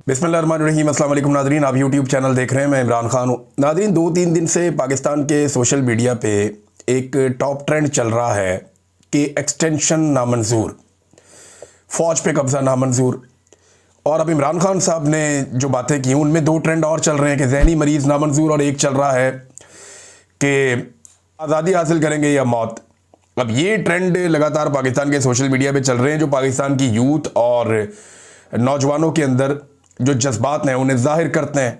बिस्मिल्लाहिर्रहमानिर्रहीम। अस्सलाम वालेकुम नाज़रीन, आप यूट्यूब चैनल देख रहे हैं। मैं इमरान खान हूँ। नाज़रीन, 2-3 दिन से पाकिस्तान के सोशल मीडिया पे एक टॉप ट्रेंड चल रहा है कि एक्सटेंशन नामंजूर, फ़ौज पे कब्ज़ा नामंजूर। और अब इमरान खान साहब ने जो बातें की उनमें 2 ट्रेंड और चल रहे हैं कि जहनी मरीज़ नामंजूर, और एक चल रहा है कि आज़ादी हासिल करेंगे या मौत। अब ये ट्रेंड लगातार पाकिस्तान के सोशल मीडिया पे चल रहे हैं, जो पाकिस्तान की यूथ और नौजवानों के अंदर जो जज्बात हैं उन्हें जाहिर करते हैं।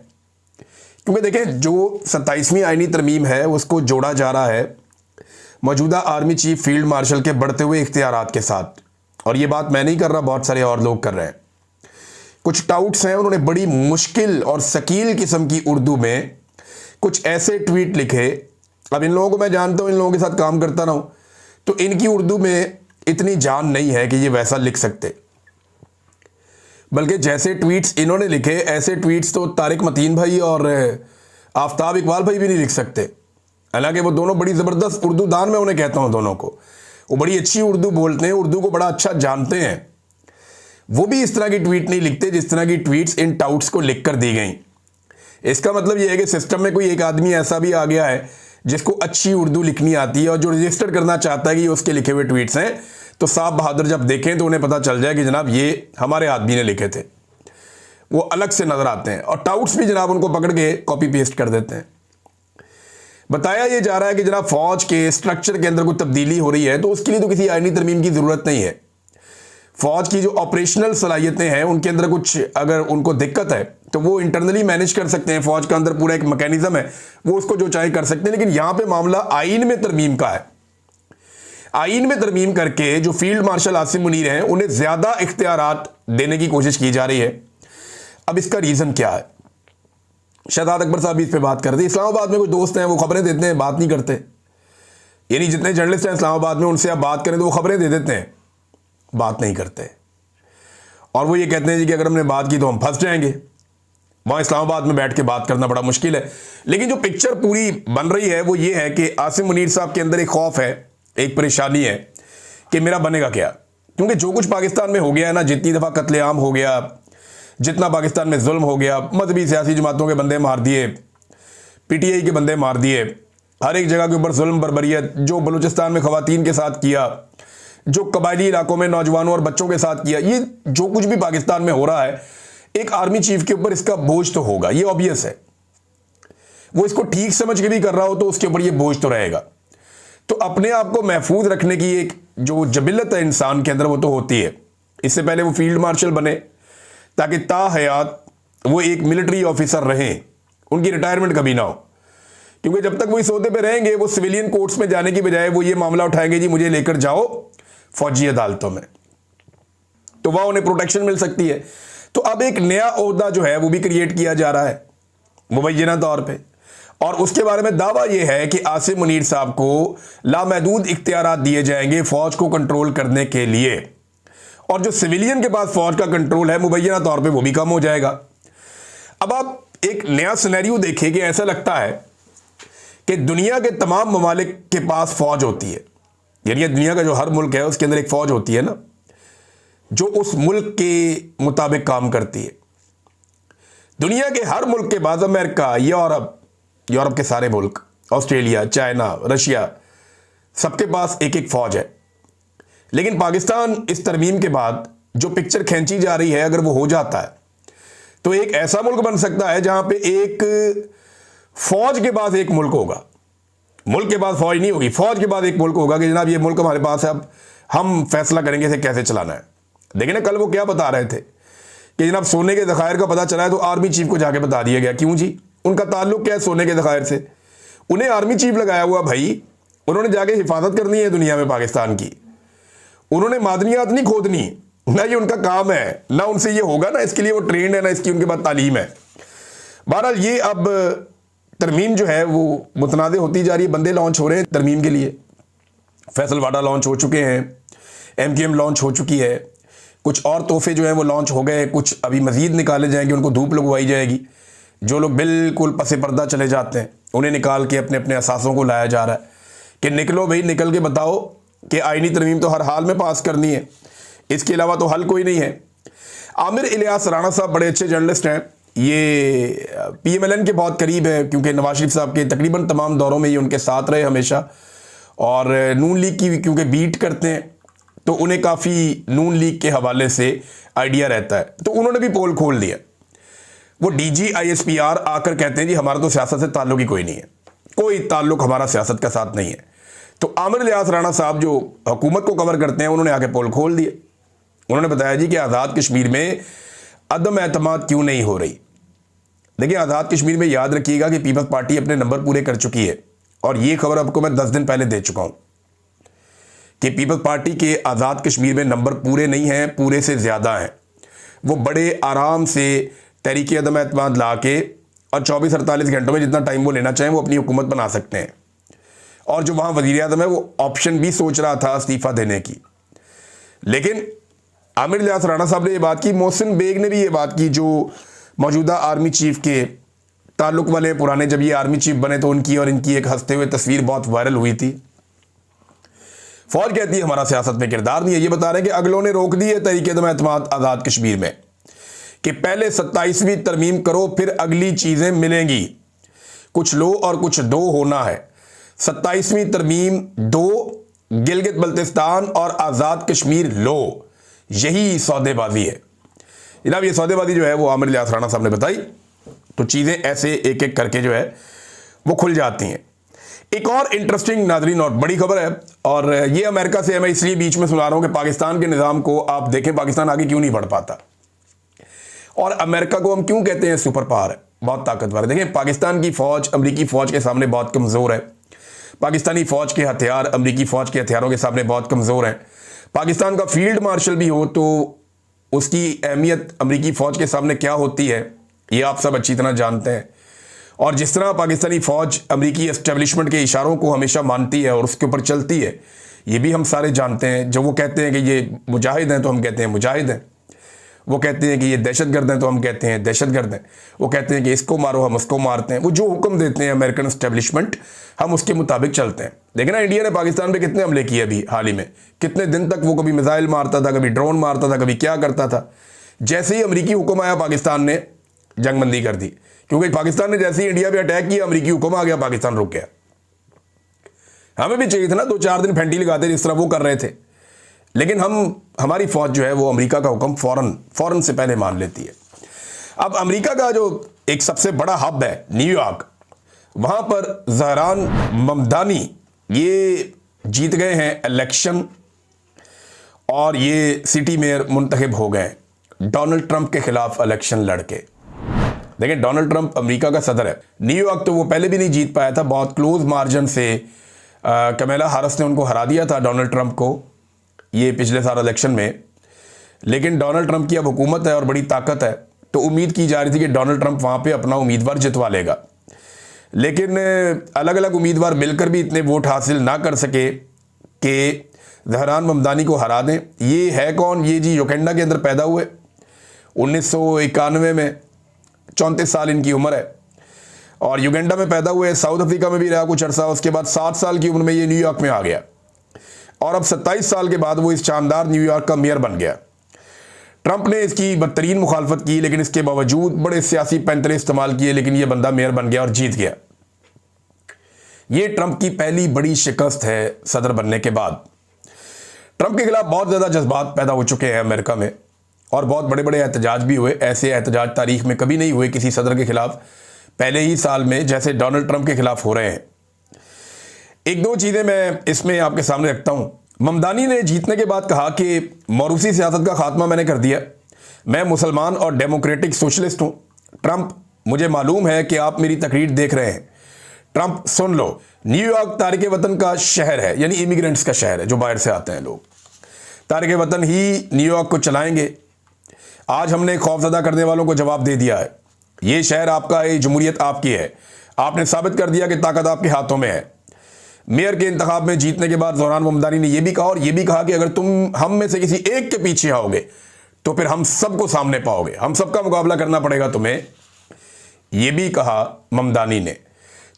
क्योंकि देखें, जो 27वीं आईनी तरमीम है उसको जोड़ा जा रहा है मौजूदा आर्मी चीफ फील्ड मार्शल के बढ़ते हुए इख्तियारात के साथ। और ये बात मैं नहीं कर रहा, बहुत सारे और लोग कर रहे हैं। कुछ टाउट्स हैं, उन्होंने बड़ी मुश्किल और शकील किस्म की उर्दू में कुछ ऐसे ट्वीट लिखे। अब इन लोगों को मैं जानता हूँ, इन लोगों के साथ काम करता रहा हूँ, तो इनकी उर्दू में इतनी जान नहीं है कि ये वैसा लिख सकते। बल्कि जैसे ट्वीट्स इन्होंने लिखे, ऐसे ट्वीट्स तो तारिक मतीन भाई और आफ्ताब इकबाल भाई भी नहीं लिख सकते। हालांकि वो दोनों बड़ी ज़बरदस्त उर्दू दान, मैं उन्हें कहता हूँ दोनों को, वो बड़ी अच्छी उर्दू बोलते हैं, उर्दू को बड़ा अच्छा जानते हैं। वो भी इस तरह की ट्वीट नहीं लिखते जिस तरह की ट्वीट्स इन टाउट्स को लिख कर दी गई। इसका मतलब यह है कि सिस्टम में कोई एक आदमी ऐसा भी आ गया है जिसको अच्छी उर्दू लिखनी आती है और जो रजिस्टर करना चाहता है कि उसके लिखे हुए ट्वीट्स हैं, तो साहब बहादुर जब देखें तो उन्हें पता चल जाए कि जनाब ये हमारे आदमी ने लिखे थे। वो अलग से नजर आते हैं और टाउट्स भी जनाब उनको पकड़ के कॉपी पेस्ट कर देते हैं। बताया ये जा रहा है कि जनाब फौज के स्ट्रक्चर के अंदर कोई तब्दीली हो रही है, तो उसके लिए तो किसी आईनी तरमीम की जरूरत नहीं है। फौज की जो ऑपरेशनल सलाहियतें हैं उनके अंदर कुछ अगर उनको दिक्कत है तो वो इंटरनली मैनेज कर सकते हैं। फौज का अंदर पूरा एक मैकेनिज्म है, वो उसको जो चाहे कर सकते हैं। लेकिन यहां पे मामला आईन में तरमीम का है। आईन में तरमीम करके जो फील्ड मार्शल आसिम मुनीर हैं उन्हें ज्यादा इख्तियारात देने की कोशिश की जा रही है। अब इसका रीजन क्या है? शहजाद अकबर साहब भी इस पर बात कर रहे थे। इस्लामाबाद में कुछ दोस्त हैं, वो खबरें देते हैं, बात नहीं करते। यानी जितने जर्नलिस्ट हैं इस्लामाबाद में, उनसे आप बात करें तो वो खबरें दे देते हैं, बात नहीं करते। और वो ये कहते हैं जी कि अगर हमने बात की तो हम फंस जाएंगे। वहां इस्लामाबाद में बैठ के बात करना बड़ा मुश्किल है। लेकिन जो पिक्चर पूरी बन रही है वो ये है कि आसिम मुनीर साहब के अंदर एक खौफ है, एक परेशानी है कि मेरा बनेगा क्या। क्योंकि जो कुछ पाकिस्तान में हो गया है ना, जितनी दफ़ा कत्लेआम हो गया, जितना पाकिस्तान में जुल्म हो गया, मजहबी सियासी जमातों के बंदे मार दिए, पीटीआई के बंदे मार दिए, हर एक जगह के ऊपर जुल्म बर्बरियत, जो बलूचिस्तान में खवातीन के साथ किया, जो कबायली इलाकों में नौजवानों और बच्चों के साथ किया, ये जो कुछ भी पाकिस्तान में हो रहा है, एक आर्मी चीफ के ऊपर इसका बोझ तो होगा, ये ऑब्वियस है। वो इसको ठीक समझ के भी कर रहा हो तो उसके ऊपर ये बोझ तो रहेगा। तो अपने आप को महफूज रखने की एक जो जबिलत है इंसान के अंदर, वो तो होती है। इससे पहले वो फील्ड मार्शल बने ताकि ताहयात वो एक मिलिट्री ऑफिसर रहें, उनकी रिटायरमेंट कभी ना हो। क्योंकि जब तक वो इस ओहदे पे रहेंगे, वो सिविलियन कोर्ट्स में जाने की बजाय वो ये मामला उठाएंगे, जी मुझे लेकर जाओ फौजी अदालतों में, तो वहां उन्हें प्रोटेक्शन मिल सकती है। तो अब एक नया ओहदा जो है वो भी क्रिएट किया जा रहा है मुबैना तौर पे, और उसके बारे में दावा यह है कि आसिम मुनीर साहब को लामहदूद इख्तियारात दिए जाएंगे फौज को कंट्रोल करने के लिए, और जो सिविलियन के पास फौज का कंट्रोल है मुबैना तौर पे वो भी कम हो जाएगा। अब आप एक नया सिनेरियो देखिए कि ऐसा लगता है कि दुनिया के तमाम ममालिक के पास फौज होती है। यानी दुनिया का जो हर मुल्क है उसके अंदर एक फौज होती है ना, जो उस मुल्क के मुताबिक काम करती है। दुनिया के हर मुल्क के बाद अमेरिका, यूरोप के सारे मुल्क, ऑस्ट्रेलिया, चाइना, रशिया, सबके पास एक एक फौज है। लेकिन पाकिस्तान इस तरमीम के बाद जो पिक्चर खींची जा रही है, अगर वो हो जाता है तो एक ऐसा मुल्क बन सकता है जहां पे एक फौज के पास एक मुल्क होगा। मुल्क के पास फौज नहीं होगी, फौज के बाद एक मुल्क होगा कि जनाब ये मुल्क हमारे पास है, अब हम फैसला करेंगे इसे कैसे चलाना है। देखिए ना, कल वो क्या बता रहे थे कि जनाब सोने के ज़खायर का पता चला है तो आर्मी चीफ को जाके बता दिया गया। क्यों जी? उनका ताल्लुक क्या है सोने के ज़खायर से? उन्हें आर्मी चीफ लगाया हुआ भाई, उन्होंने जाके हिफाजत करनी है दुनिया में पाकिस्तान की। उन्होंने मादनियात नहीं खोदनी, ना ये उनका काम है, ना उनसे ये होगा, ना इसके लिए वो ट्रेंड है, ना इसकी उनके पास तालीम है। बहरहाल ये अब तरमीम जो है वो मुतनाज़ होती जा रही है। बंदे लॉन्च हो रहे हैं तरमीम के लिए। फैसल वाडा लॉन्च हो चुके हैं, MKM लॉन्च हो चुकी है, कुछ और तोहफे जो हैं वो लॉन्च हो गए, कुछ अभी मज़ीद निकाले जाएंगे, उनको धूप लगवाई जाएगी। जो लोग बिल्कुल पसे पर्दा चले जाते हैं उन्हें निकाल के अपने अपने असासों को लाया जा रहा है कि निकलो भाई, निकल के बताओ कि आईनी तरमीम तो हर हाल में पास करनी है, इसके अलावा तो हल कोई नहीं है। आमिर इलियास राणा साहब बड़े अच्छे जर्नलिस्ट हैं, ये PMLN के बहुत करीब है क्योंकि नवाज शरीफ साहब के तकरीबन तमाम दौरों में ये उनके साथ रहे हमेशा, और नून लीग की क्योंकि बीट करते हैं तो उन्हें काफ़ी नून लीग के हवाले से आइडिया रहता है। तो उन्होंने भी पोल खोल दिया। वो DG ISPR आकर कहते हैं जी हमारा तो सियासत से ताल्लुक ही कोई नहीं है, कोई ताल्लुक हमारा सियासत का साथ नहीं है। तो आमिर इलियास राणा साहब जो हुकूमत को कवर करते हैं उन्होंने आके पोल खोल दिए। उन्होंने बताया जी कि आज़ाद कश्मीर में अदम एतमाद क्यों नहीं हो रही। देखिए, आज़ाद कश्मीर में याद रखिएगा कि पीपल्स पार्टी अपने नंबर पूरे कर चुकी है, और ये खबर आपको मैं 10 दिन पहले दे चुका हूं कि पीपल्स पार्टी के आज़ाद कश्मीर में नंबर पूरे नहीं हैं, पूरे से ज़्यादा हैं। वो बड़े आराम से तहरीक अदम एतमाद ला के और 24-48 घंटों में जितना टाइम वो लेना चाहें वो अपनी हुकूमत बना सकते हैं। और जो वहाँ वज़ीर आज़म है वो ऑप्शन भी सोच रहा था इस्तीफ़ा देने की, लेकिन आमिर इलियास राणा साहब ने ये बात की, मोहसिन बेग ने भी ये बात की, जो मौजूदा आर्मी चीफ के ताल्लुक वाले पुराने, जब ये आर्मी चीफ बने तो उनकी और इनकी एक हंसते हुए तस्वीर बहुत वायरल हुई थी। फौज कहती है हमारा सियासत में किरदार नहीं है। ये बता रहे हैं कि अगलों ने रोक दी है तहरीक अदम एतमाद आज़ाद कश्मीर में कि पहले 27वीं तरमीम करो फिर अगली चीज़ें मिलेंगी, कुछ लो और कुछ दो होना है। 27वीं तरमीम दो, गिलगित बल्तिस्तान और आज़ाद कश्मीर लो, यही सौदेबाजी है जनाब। ये सौदेबाजी जो है वो आमिर इलियास राणा साहब ने बताई, तो चीज़ें ऐसे एक एक करके जो है वो खुल जाती हैं। एक और इंटरेस्टिंग नाजरीन और बड़ी खबर है, और ये अमेरिका से है, मैं इसलिए बीच में सुना रहा हूँ कि पाकिस्तान के निज़ाम को आप देखें, पाकिस्तान आगे क्यों नहीं बढ़ पाता, और अमेरिका को हम क्यों कहते हैं सुपर पावर है, बहुत ताकतवर है। देखें, पाकिस्तान की फ़ौज अमरीकी फ़ौज के सामने बहुत कमज़ोर है। पाकिस्तानी फ़ौज के हथियार अमरीकी फ़ौज के हथियारों के सामने बहुत कमज़ोर हैं। पाकिस्तान का फील्ड मार्शल भी हो तो उसकी अहमियत अमरीकी फ़ौज के सामने क्या होती है ये आप सब अच्छी तरह जानते हैं। और जिस तरह पाकिस्तानी फ़ौज अमरीकी एस्टेब्लिशमेंट के इशारों को हमेशा मानती है और उसके ऊपर चलती है, ये भी हम सारे जानते हैं। जब वो कहते हैं कि ये मुजाहिद हैं तो हम कहते हैं मुजाहिद हैं, वो कहते हैं कि ये दहशतगर्द हैं तो हम कहते हैं दहशतगर्द हैं, वो कहते हैं कि इसको मारो हम उसको मारते हैं। वो जो हुक्म देते हैं अमेरिकन एस्टेब्लिशमेंट, हम उसके मुताबिक चलते हैं। देखना इंडिया ने पाकिस्तान पे कितने हमले किए अभी हाल ही में, कितने दिन तक वो कभी मिसाइल मारता था, कभी ड्रोन मारता था, कभी क्या करता था। जैसे ही अमरीकी हुक्म आया पाकिस्तान ने जंगबंदी कर दी, क्योंकि पाकिस्तान ने जैसे ही इंडिया पे अटैक किया अमरीकी हुक्म आ गया, पाकिस्तान रुक गया। हमें भी चाहिए था ना 2-4 दिन फेंटी लगाते जिस तरह वो कर रहे थे, लेकिन हमारी फ़ौज जो है वो अमेरिका का हुक्म फ़ौरन से पहले मान लेती है। अब अमेरिका का जो एक सबसे बड़ा हब है न्यूयॉर्क, वहाँ पर ज़हरान ममदानी ये जीत गए हैं इलेक्शन, और ये सिटी मेयर मुंतखब हो गए डोनाल्ड ट्रंप के खिलाफ इलेक्शन लड़के। देखिए, डोनाल्ड ट्रंप अमेरिका का सदर है। न्यूयॉर्क तो वो पहले भी नहीं जीत पाया था, बहुत क्लोज मार्जिन से कमला हैरिस ने उनको हरा दिया था डोनाल्ड ट्रंप को ये पिछले साल इलेक्शन में। लेकिन डोनाल्ड ट्रंप की अब हुकूमत है और बड़ी ताकत है, तो उम्मीद की जा रही थी कि डोनाल्ड ट्रंप वहाँ पे अपना उम्मीदवार जितवा लेगा। लेकिन अलग अलग उम्मीदवार मिलकर भी इतने वोट हासिल ना कर सके कि ज़हरान ममदानी को हरा दें। ये है कौन? ये जी युगांडा के अंदर पैदा हुए 1991 में, 34 साल इनकी उम्र है, और युगांडा में पैदा हुए, साउथ अफ्रीका में भी रहा कुछ अर्सा, उसके बाद 7 साल की उम्र में ये न्यूयॉर्क में आ गया, और अब 27 साल के बाद वो इस शानदार न्यूयॉर्क का मेयर बन गया। ट्रंप ने इसकी बदतरीन मुखालफत की, लेकिन इसके बावजूद बड़े सियासी पैंतरे इस्तेमाल किए, लेकिन ये बंदा मेयर बन गया और जीत गया। ये ट्रंप की पहली बड़ी शिकस्त है सदर बनने के बाद। ट्रंप के खिलाफ बहुत ज़्यादा जज्बात पैदा हो चुके हैं अमेरिका में, और बहुत बड़े बड़े एहतजाज भी हुए। ऐसे एहतजाज तारीख में कभी नहीं हुए किसी सदर के खिलाफ पहले ही साल में, जैसे डोनाल्ड ट्रंप के खिलाफ हो रहे हैं। एक दो चीज़ें मैं इसमें आपके सामने रखता हूं। ममदानी ने जीतने के बाद कहा कि मौरूसी सियासत का खात्मा मैंने कर दिया, मैं मुसलमान और डेमोक्रेटिक सोशलिस्ट हूं। ट्रंप, मुझे मालूम है कि आप मेरी तकरीर देख रहे हैं। ट्रंप, सुन लो, न्यूयॉर्क तारिक वतन का शहर है, यानी इमिग्रेंट्स का शहर है, जो बाहर से आते हैं लोग। तारिक वतन ही न्यूयॉर्क को चलाएंगे। आज हमने खौफजदा करने वालों को जवाब दे दिया है। ये शहर आपका है, जमहूरियत आपकी है। आपने साबित कर दिया कि ताकत आपके हाथों में है। मेयर के इंतखाब में जीतने के बाद ज़हरान ममदानी ने यह भी कहा, और यह भी कहा कि अगर तुम हम में से किसी एक के पीछे आओगे तो फिर हम सबको सामने पाओगे, हम सबका मुकाबला करना पड़ेगा तुम्हें। यह भी कहा ममदानी ने।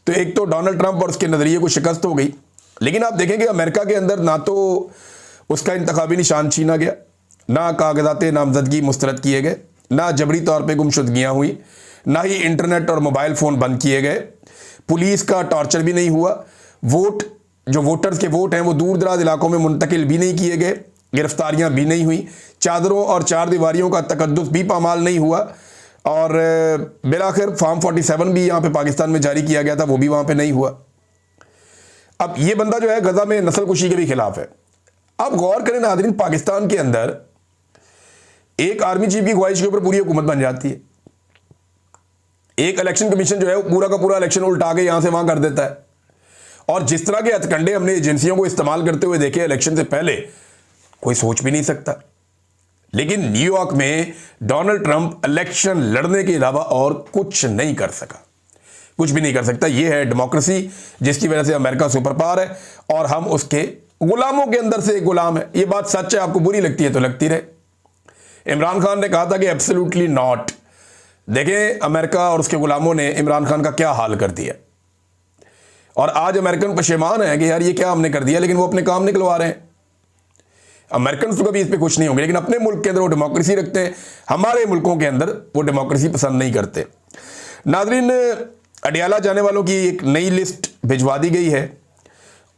तो एक तो डोनाल्ड ट्रंप और उसके नज़रिए को शिकस्त हो गई। लेकिन आप देखेंगे अमेरिका के अंदर ना तो उसका इंतखाबी निशान छीना गया, ना कागजात नामजदगी मुस्तरद किए गए, ना जबरी तौर पे गुमशुदगियाँ हुई, ना ही इंटरनेट और मोबाइल फ़ोन बंद किए गए, पुलिस का टॉर्चर भी नहीं हुआ, वोट जो वोटर्स के वोट हैं वो दूर दराज इलाकों में मुंतकिल भी नहीं किए गए, गिरफ्तारियां भी नहीं हुई, चादरों और चार दीवारियों का तकद्दुस भी पामाल नहीं हुआ, और बिलाखिर फॉर्म 47 भी यहाँ पे पाकिस्तान में जारी किया गया था, वो भी वहाँ पे नहीं हुआ। अब ये बंदा जो है गजा में नस्लकुशी के भी खिलाफ है। अब गौर करें नाज़रीन, पाकिस्तान के अंदर एक आर्मी चीफ की ख्वाहिश के ऊपर पूरी हुकूमत बन जाती है। एक इलेक्शन कमीशन जो है पूरा का पूरा इलेक्शन उल्टा के यहां से वहां कर देता है, और जिस तरह के हथकंडे हमने एजेंसियों को इस्तेमाल करते हुए देखे इलेक्शन से पहले, कोई सोच भी नहीं सकता। लेकिन न्यूयॉर्क में डोनाल्ड ट्रंप इलेक्शन लड़ने के अलावा और कुछ नहीं कर सका, कुछ भी नहीं कर सकता। यह है डेमोक्रेसी, जिसकी वजह से अमेरिका सुपर पावर है और हम उसके गुलामों के अंदर से एक गुलाम है। यह बात सच है, आपको बुरी लगती है तो लगती रहे। इमरान खान ने कहा था कि एब्सोल्युटली नॉट। देखें अमेरिका और उसके गुलामों ने इमरान खान का क्या हाल कर दिया, और आज अमेरिकन पशेमान है कि यार ये क्या हमने कर दिया, लेकिन वो अपने काम निकलवा रहे हैं। अमेरिकन तो कभी इस पर खुश नहीं होंगे, लेकिन अपने मुल्क के अंदर वो डेमोक्रेसी रखते हैं, हमारे मुल्कों के अंदर वो डेमोक्रेसी पसंद नहीं करते। नाजरीन, अडियाला जाने वालों की एक नई लिस्ट भिजवा दी गई है,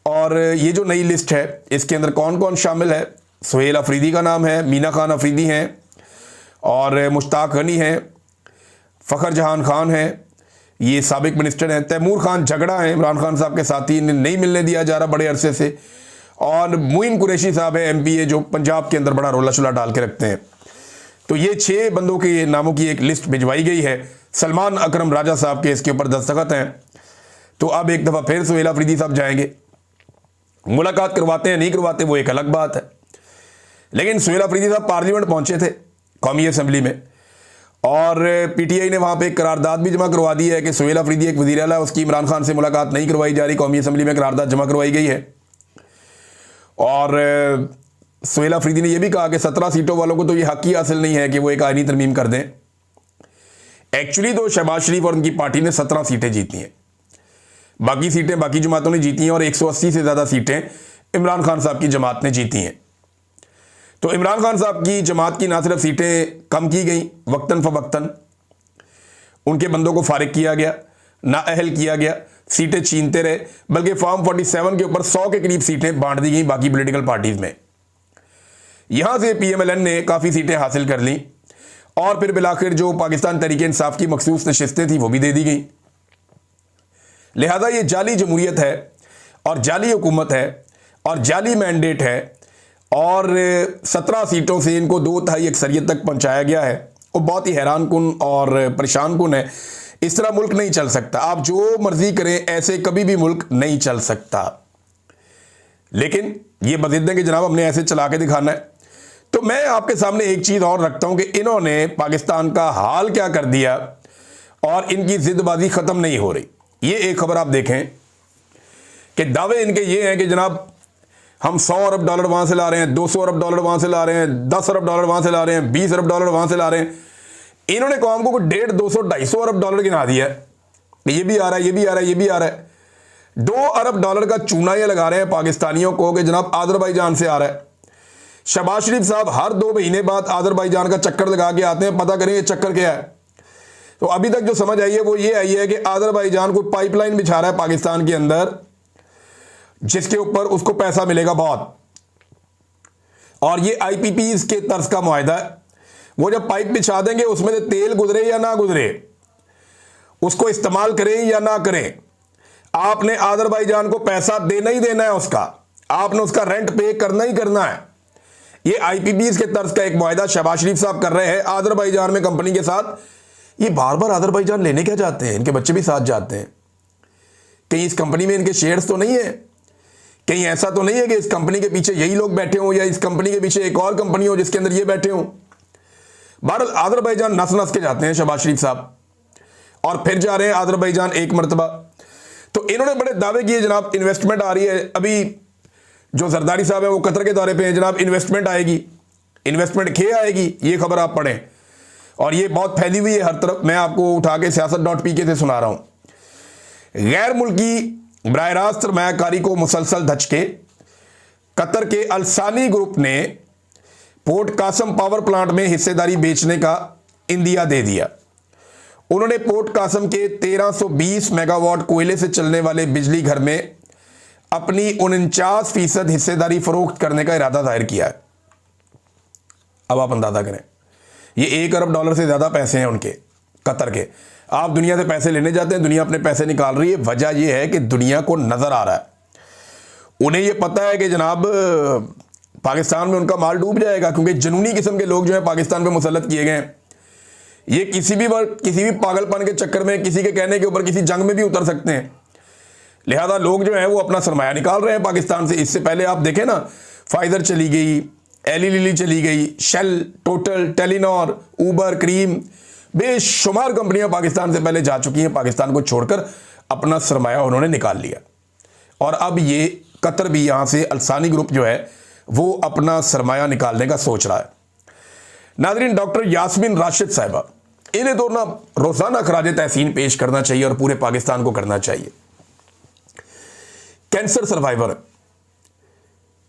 और ये जो नई लिस्ट है इसके अंदर कौन कौन शामिल है? सुहेल अफरीदी का नाम है, मीना खान अफरीदी हैं, और मुश्ताक गनी हैं, फ़खर जहान खान है, ये साबिक मिनिस्टर हैं, तैमूर खान झगड़ा है, इमरान खान साहब के साथी, इन्हें नहीं मिलने दिया जा रहा बड़े अरसे से, और मोइन कुरैशी साहब है एमपीए, जो पंजाब के अंदर बड़ा रोला शुला डाल के रखते हैं। तो ये 6 बंदों के नामों की एक लिस्ट भिजवाई गई है। सलमान अकरम राजा साहब के इसके ऊपर दस्तखत हैं। तो अब एक दफ़ा फिर सुहेल अफरीदी साहब जाएंगे, मुलाकात करवाते हैं नहीं करवाते वो एक अलग बात है। लेकिन सुहेल अफरीदी साहब पार्लियामेंट पहुंचे थे, कौमी असम्बली में, और पीटीआई ने वहाँ पे एक करारदाद भी जमा करवा दी है कि सुहेल अफरीदी एक वज़ीर आला, उसकी इमरान खान से मुलाकात नहीं करवाई जा रही। कौमी असम्बली में करारदाद जमा करवाई गई है, और सुहेल अफरीदी ने यह भी कहा कि 17 सीटों वालों को तो ये हक ही हासिल नहीं है कि वो एक आईनी तरमीम कर दें। एक्चुअली तो शहबाज शरीफ और उनकी पार्टी ने 17 सीटें जीती हैं, बाकी सीटें बाकी जमातों ने जीती हैं, और 180 से ज़्यादा सीटें इमरान खान साहब की जमात ने जीती हैं। तो इमरान खान साहब की जमात की ना सिर्फ सीटें कम की गई, वक्तन फ़वक्तन उनके बंदों को फारिग किया गया, नाअहल किया गया, सीटें छीनते रहे, बल्कि फॉर्म 47 के ऊपर 100 के करीब सीटें बांट दी गई बाकी पॉलिटिकल पार्टीज में। यहां से पीएमएलएन ने काफ़ी सीटें हासिल कर लीं, और फिर बिलाखिर जो पाकिस्तान तहरीक इंसाफ की मखसूस नशिस्तें थी वो भी दे दी गई। लिहाजा ये जाली जमहूरियत है, और जाली हुकूमत है, और जाली मैंडेट है, और 17 सीटों से इनको 2/3 अक्सरियत तक पहुंचाया गया है। वो बहुत ही हैरान कुन और परेशान कुन है। इस तरह मुल्क नहीं चल सकता, आप जो मर्जी करें ऐसे कभी भी मुल्क नहीं चल सकता। लेकिन ये बजिद्द है कि जनाब हमने ऐसे चला के दिखाना है। तो मैं आपके सामने एक चीज़ और रखता हूं कि इन्होंने पाकिस्तान का हाल क्या कर दिया, और इनकी जिद्दबाजी ख़त्म नहीं हो रही। ये एक खबर आप देखें कि दावे इनके ये हैं कि जनाब हम 100 अरब डॉलर वहाँ से ला रहे हैं, 200 अरब डॉलर वहाँ से ला रहे हैं, 10 अरब डॉलर वहाँ से ला रहे हैं, 20 अरब डॉलर वहाँ से ला रहे हैं। इन्होंने कौम को 150, 200, 250 अरब डॉलर गिना दिया है। ये भी आ रहा है, ये भी आ रहा है, ये भी आ रहा है। 2 अरब डॉलर का चूना ये लगा रहे हैं पाकिस्तानियों को कि जनाब आज़रबाईजान से आ रहा है। शहबाज शरीफ साहब हर 2 महीने बाद आज़रबाईजान का चक्कर लगा के आते हैं, पता करें ये चक्कर क्या है। तो अभी तक जो समझ आई है वो ये आई है कि आज़रबाईजान कोई पाइपलाइन बिछा रहा है पाकिस्तान के अंदर, जिसके ऊपर उसको पैसा मिलेगा बहुत, और ये आईपीपीज के तर्ज का मुआहदा है। वो जब पाइप बिछा देंगे उसमें से तेल गुजरे या ना गुजरे, उसको इस्तेमाल करें या ना करें, आपने आज़रबाईजान को पैसा देना ही देना है, उसका आपने उसका रेंट पे करना ही करना है। ये आईपीपीज के तर्ज का एक मुआहदा शहबाज शरीफ साहब कर रहे हैं आज़रबाईजान में कंपनी के साथ। ये बार बार आज़रबाईजान लेने क्या जाते हैं, इनके बच्चे भी साथ जाते हैं। कहीं इस कंपनी में इनके शेयर्स तो नहीं है, कहीं ऐसा तो नहीं है कि इस कंपनी के पीछे यही लोग बैठे हों, या इस कंपनी के पीछे एक और कंपनी हो जिसके अंदर ये बैठे हों। बहरहाल आज़रबाईजान नस नस के जाते हैं शहबाज शरीफ साहब, और फिर जा रहे हैं आज़रबाईजान एक मरतबा। तो इन्होंने बड़े दावे किए जनाब इन्वेस्टमेंट आ रही है। अभी जो जरदारी साहब है वो कतर के दौरे पे हैं, जनाब इन्वेस्टमेंट आएगी, इन्वेस्टमेंट खे आएगी, ये खबर आप पढ़ें, और ये बहुत फैली हुई है हर तरफ। मैं आपको उठा के siyaasat.pk से सुना रहा हूं। गैर मुल्की बराह रास्त सरमायाकारी को मुसलसल धचके, कतर के अलसानी ग्रुप ने पोर्ट कासम पावर प्लांट में हिस्सेदारी बेचने का इंदिया दे दिया। उन्होंने पोर्ट कासम के 1320 मेगावाट कोयले से चलने वाले बिजली घर में अपनी 49% हिस्सेदारी फरोख्त करने का इरादा जाहिर किया है। अब आप अंदाजा करें, ये $1 अरब से ज़्यादा पैसे हैं उनके, कतर के। आप दुनिया से पैसे लेने जाते हैं, दुनिया अपने पैसे निकाल रही है। वजह यह है कि दुनिया को नज़र आ रहा है, उन्हें यह पता है कि जनाब पाकिस्तान में उनका माल डूब जाएगा, क्योंकि जुनूनी किस्म के लोग जो है पाकिस्तान पे मुसल्लत किए गए हैं। ये किसी भी पागलपन के चक्कर में, किसी के कहने के ऊपर किसी जंग में भी उतर सकते हैं। लिहाजा लोग जो हैं वो अपना सरमाया निकाल रहे हैं पाकिस्तान से। इससे पहले आप देखें ना, फाइजर चली गई, एली लिली चली गई, Shell, Total, Telenor, Uber, Careem, बेशुमार कंपनियां पाकिस्तान से पहले जा चुकी हैं। पाकिस्तान को छोड़कर अपना सरमाया उन्होंने निकाल लिया, और अब ये कतर भी यहां से अल्सानी ग्रुप जो है वो अपना सरमाया निकालने का सोच रहा है। नाज़रीन, डॉक्टर यास्मीन राशिद साहिबा, इन्हें तो ना रोजाना खराज तहसीन पेश करना चाहिए और पूरे पाकिस्तान को करना चाहिए। कैंसर सर्वाइवर,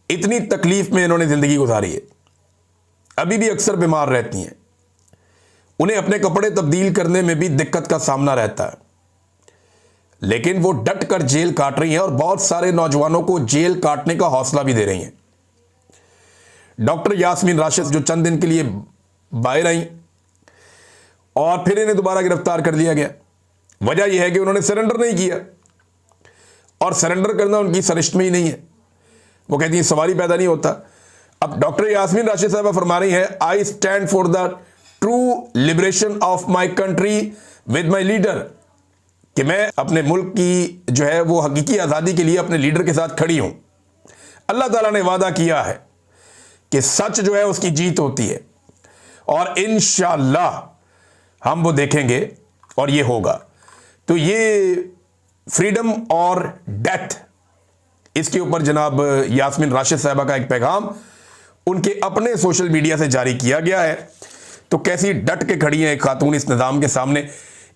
इतनी तकलीफ में इन्होंने जिंदगी गुजारी है, अभी भी अक्सर बीमार रहती हैं। उन्हें अपने कपड़े तब्दील करने में भी दिक्कत का सामना रहता है, लेकिन वो डट कर जेल काट रही हैं और बहुत सारे नौजवानों को जेल काटने का हौसला भी दे रही हैं। डॉक्टर यास्मीन राशिद जो चंद दिन के लिए बाहर आई और फिर इन्हें दोबारा गिरफ्तार कर लिया गया। वजह यह है कि उन्होंने सरेंडर नहीं किया, और सरेंडर करना उनकी सरिश्त में ही नहीं है। वो कहती है सवाल ही पैदा नहीं होता। अब डॉक्टर यास्मीन राशिद साहबा फरमा रही है, I stand for the true liberation of my country with my leader, कि मैं अपने मुल्क की जो है वो हकीकी आज़ादी के लिए अपने लीडर के साथ खड़ी हूं। अल्लाह ताला ने वादा किया है कि सच जो है उसकी जीत होती है, और इंशाअल्लाह हम वो देखेंगे और ये होगा। तो ये फ्रीडम और डेथ, इसके ऊपर जनाब यास्मीन राशिद साहिबा का एक पैगाम उनके अपने सोशल मीडिया से जारी किया गया है। तो कैसी डट के खड़ी है एक खातून इस निज़ाम के सामने।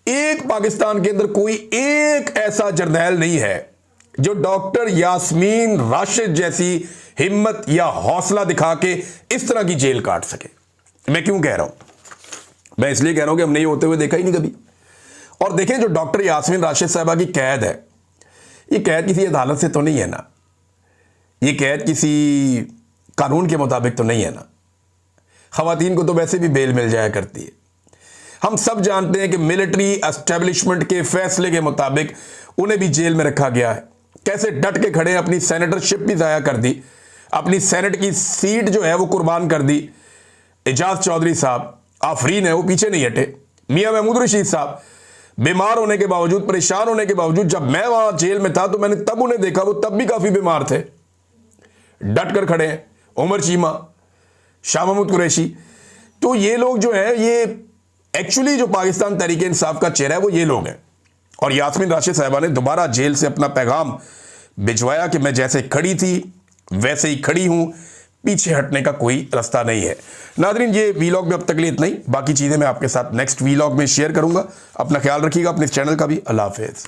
एक पाकिस्तान के अंदर कोई एक ऐसा जर्नैल नहीं है जो डॉक्टर यास्मीन राशिद जैसी हिम्मत या हौसला दिखा के इस तरह की जेल काट सके। मैं क्यों कह रहा हूं? मैं इसलिए कह रहा हूं कि हमने ये होते हुए देखा ही नहीं कभी। और देखें, जो डॉक्टर यास्मीन राशिद साहिबा की कैद है, ये कैद किसी अदालत से तो नहीं है ना, ये कैद किसी कानून के मुताबिक तो नहीं है ना। खवातीन को तो वैसे भी बेल मिल जाया करती है। हम सब जानते हैं कि मिलिट्री एस्टेब्लिशमेंट के फैसले के मुताबिक उन्हें भी जेल में रखा गया है। कैसे डट के खड़े, अपनी सेनेटरशिप भी ज़ाया कर दी, अपनी सेनेट की सीट जो है वो कुर्बान कर दी। एजाज चौधरी साहब आफरीन है, वो पीछे नहीं हटे। मियां महमूद रशीद साहब बीमार होने के बावजूद, परेशान होने के बावजूद, जब मैं वहां जेल में था तो मैंने तब उन्हें देखा, वो तब भी काफी बीमार थे, डट कर खड़े हैं। उमर चीमा, शाह महमूद कुरैशी, तो ये लोग जो है ये एक्चुअली जो पाकिस्तान तहरीक इंसाफ का चेहरा है वो ये लोग हैं। और यास्मीन राशिद साहिबा ने दोबारा जेल से अपना पैगाम भिजवाया कि मैं जैसे खड़ी थी वैसे ही खड़ी हूं, पीछे हटने का कोई रास्ता नहीं है। नाज़रीन, ये वीलॉग में अब तक लिए इतना ही। बाकी चीज़ें मैं आपके साथ नेक्स्ट वीलॉग में शेयर करूंगा। अपना ख्याल रखिएगा, अपने चैनल का भी। अल्लाह हाफिज़।